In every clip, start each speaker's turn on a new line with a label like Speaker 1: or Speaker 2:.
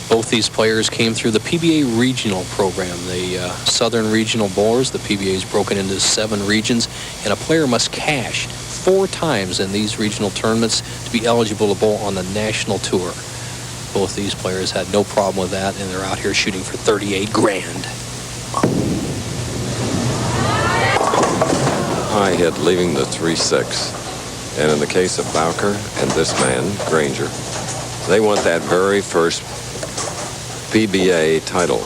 Speaker 1: Both these players came through the PBA regional program, the Southern Regional Bowlers. The PBA is broken into 7 regions, and a player must cash 4 times in these regional tournaments to be eligible to bowl on the national tour. Both these players had no problem with that, and they're out here shooting for 38 grand.
Speaker 2: High hit leaving the 3-6. And in the case of Bowker and this man, Grainger, they want that very first PBA title.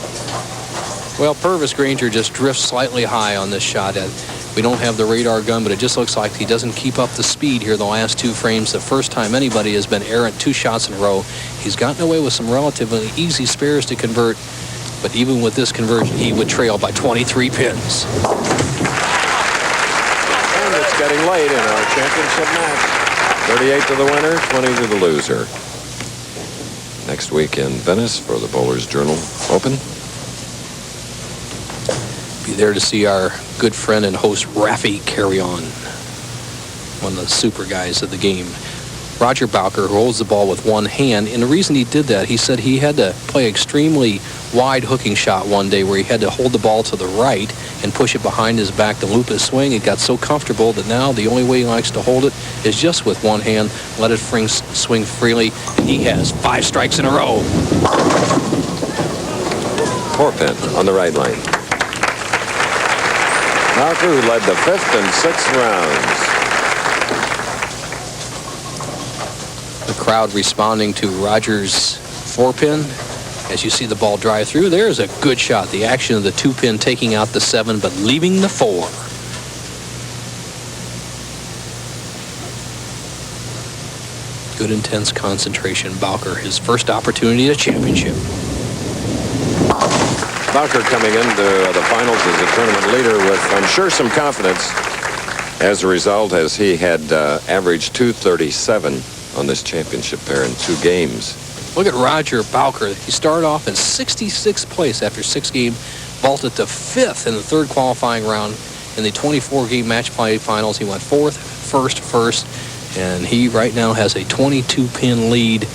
Speaker 1: Well, Purvis Grainger just drifts slightly high on this shot. We don't have the radar gun, but it just looks like he doesn't keep up the speed here the last 2 frames. The first time anybody has been errant 2 shots in a row. He's gotten away with some relatively easy spares to convert, but even with this conversion, he would trail by 23 pins.
Speaker 2: And it's getting late in our championship match. 38 to the winner, 20 to the loser. Next week in Venice for the Bowlers Journal Open.
Speaker 1: Be there to see our good friend and host Rafi carry on, one of the super guys of the game. Roger Bowker, who holds the ball with one hand, and the reason he did that, he said he had to play extremely wide hooking shot one day where he had to hold the ball to the right and push it behind his back to loop his swing. It got so comfortable that now the only way he likes to hold it is just with one hand, let it swing freely, and he has 5 strikes in a row.
Speaker 2: 4 pin on the right lane. Bowker, who led the 5th and 6th rounds.
Speaker 1: The crowd responding to Rogers' 4-pin. As you see the ball drive through, there's a good shot. The action of the 2-pin taking out the 7, but leaving the 4. Good intense concentration. Bowker, his first opportunity at a championship.
Speaker 2: Bowker coming into the finals as a tournament leader with, I'm sure, some confidence. As a result, as he had averaged 237 on this championship pair in 2 games.
Speaker 1: Look at Roger Bowker. He started off in 66th place after 6 games, vaulted to 5th in the 3rd qualifying round. In the 24-game match play finals, he went 4th, 1st, and he right now has a 22-pin lead,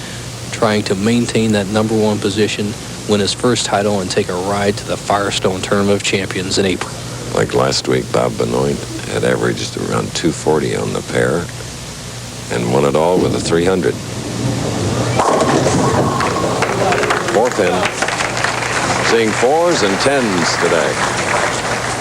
Speaker 1: trying to maintain that #1 position, win his first title, and take a ride to the Firestone Tournament of Champions in April.
Speaker 2: Like last week, Bob Benoit had averaged around 240 on the pair and won it all with a 300. 4-pin. Seeing 4s and 10s today.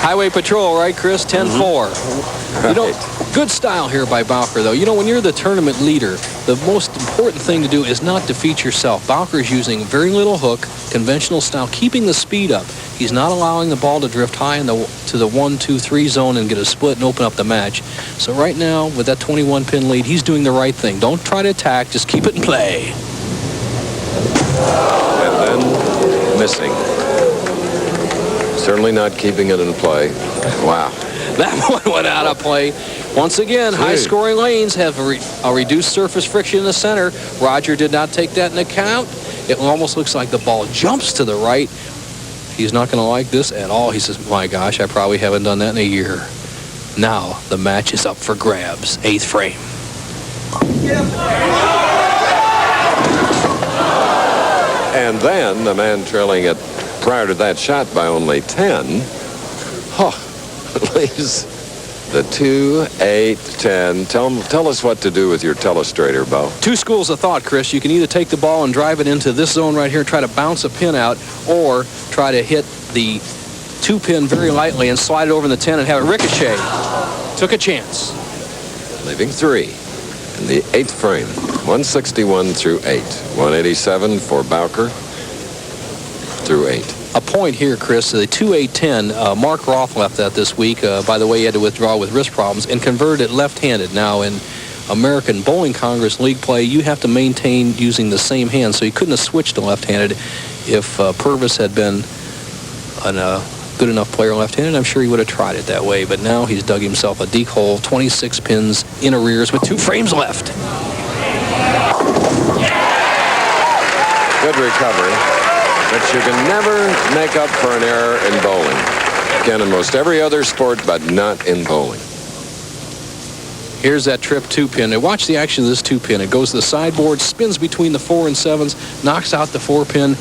Speaker 1: Highway Patrol, right, Chris? 10-4. You know, good style here by Bowker, though. You know, when you're the tournament leader, the most important thing to do is not defeat yourself. Bowker is using very little hook, conventional style, keeping the speed up. He's not allowing the ball to drift high to the 1, 2, 3 zone and get a split and open up the match. So right now, with that 21-pin lead, he's doing the right thing. Don't try to attack. Just keep it in play.
Speaker 2: And then missing. Certainly not keeping it in play. Wow.
Speaker 1: That one went out of play. Once again, high-scoring lanes have a reduced surface friction in the center. Roger did not take that into account. It almost looks like the ball jumps to the right. He's not going to like this at all. He says, my gosh, I probably haven't done that in a year. Now the match is up for grabs. 8th frame.
Speaker 2: And then the man trailing it prior to that shot by only 10 leaves the 2, 8, 10. Tell us what to do with your telestrator, Bo.
Speaker 1: 2 schools of thought, Chris. You can either take the ball and drive it into this zone right here, try to bounce a pin out, or try to hit the 2-pin very lightly and slide it over in the 10 and have it ricochet. Took a chance.
Speaker 2: Leaving 3 in the 8th frame. 161 through 8. 187 for Bowker through 8.
Speaker 1: A point here, Chris, the 2-8-10. Mark Roth left that this week. By the way, he had to withdraw with wrist problems and converted it left-handed. Now, in American Bowling Congress League play, you have to maintain using the same hand, so he couldn't have switched to left-handed. If Purvis had been a good enough player left-handed, I'm sure he would have tried it that way. But now he's dug himself a deep hole, 26 pins in arrears with 2 frames left.
Speaker 2: Good recovery. But you can never make up for an error in bowling. Again, in most every other sport, but not in bowling.
Speaker 1: Here's that trip 2-pin. Now watch the action of this 2-pin. It goes to the sideboard, spins between the 4 and 7s, knocks out the 4-pin.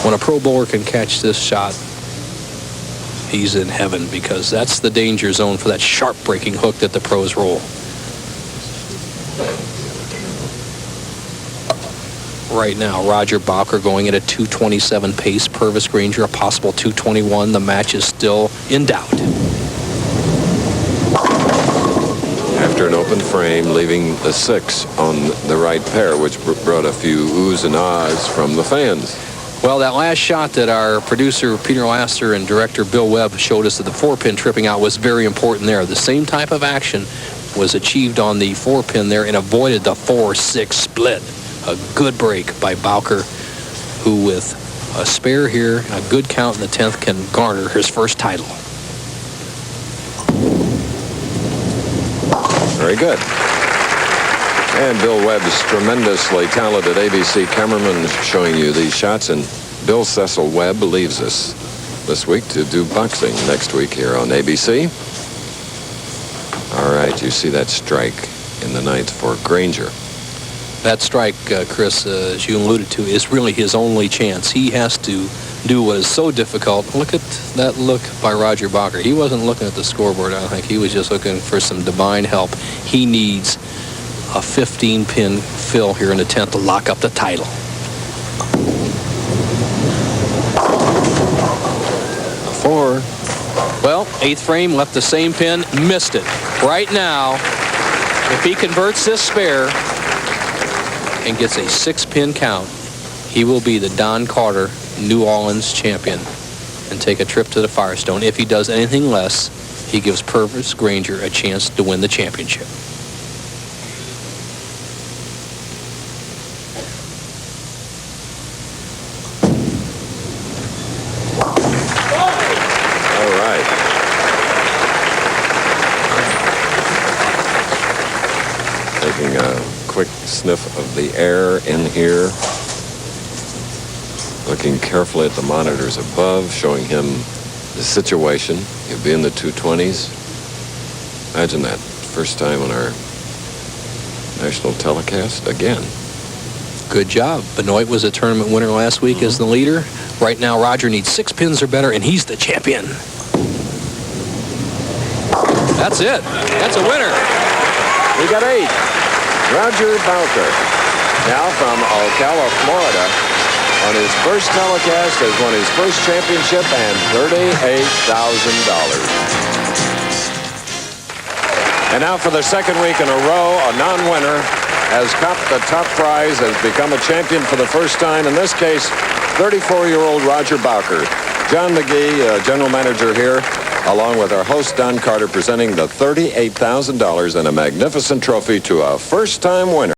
Speaker 1: When a pro bowler can catch this shot, he's in heaven, because that's the danger zone for that sharp breaking hook that the pros roll. Right now, Roger Bowker going at a 227 pace. Purvis Grainger a possible 221. The match is still in doubt.
Speaker 2: After an open frame, leaving the 6 on the right pair, which brought a few oohs and ahs from the fans.
Speaker 1: Well, that last shot that our producer Peter Lasser and director Bill Webb showed us of the 4-pin tripping out was very important there. The same type of action was achieved on the 4-pin there and avoided the 4-6 split. A good break by Bowker, who with a spare here, a good count in the 10th, can garner his first title.
Speaker 2: Very good. And Bill Webb's tremendously talented ABC cameraman showing you these shots. And Bill Cecil Webb leaves us this week to do boxing next week here on ABC. All right, you see that strike in the 9th for Grainger.
Speaker 1: That strike, Chris, as you alluded to, is really his only chance. He has to do what is so difficult. Look at that look by Roger Bowker. He wasn't looking at the scoreboard, I don't think. He was just looking for some divine help. He needs a 15-pin fill here in the 10th to lock up the title.
Speaker 2: Four.
Speaker 1: Well, 8th frame, left the same pin, missed it. Right now, if he converts this spare and gets a 6-pin count, he will be the Don Carter New Orleans champion and take a trip to the Firestone. If he does anything less, he gives Purvis Grainger a chance to win the championship.
Speaker 2: All right. Taking a quick sniff of the air in here. Looking carefully at the monitors above, showing him the situation. He'll be in the 220s. Imagine that. First time on our national telecast again.
Speaker 1: Good job. Benoit was a tournament winner last week as the leader. Right now, Roger needs 6 pins or better, and he's the champion. That's it. That's a winner.
Speaker 2: We got 8. Roger Bowker, now from Ocala, Florida, on his first telecast has won his first championship and $38,000. And now for the second week in a row, a non-winner has copped the top prize, has become a champion for the first time. In this case, 34-year-old Roger Bowker. John McGee, general manager here, along with our host Don Carter, presenting the $38,000 and a magnificent trophy to a first-time winner.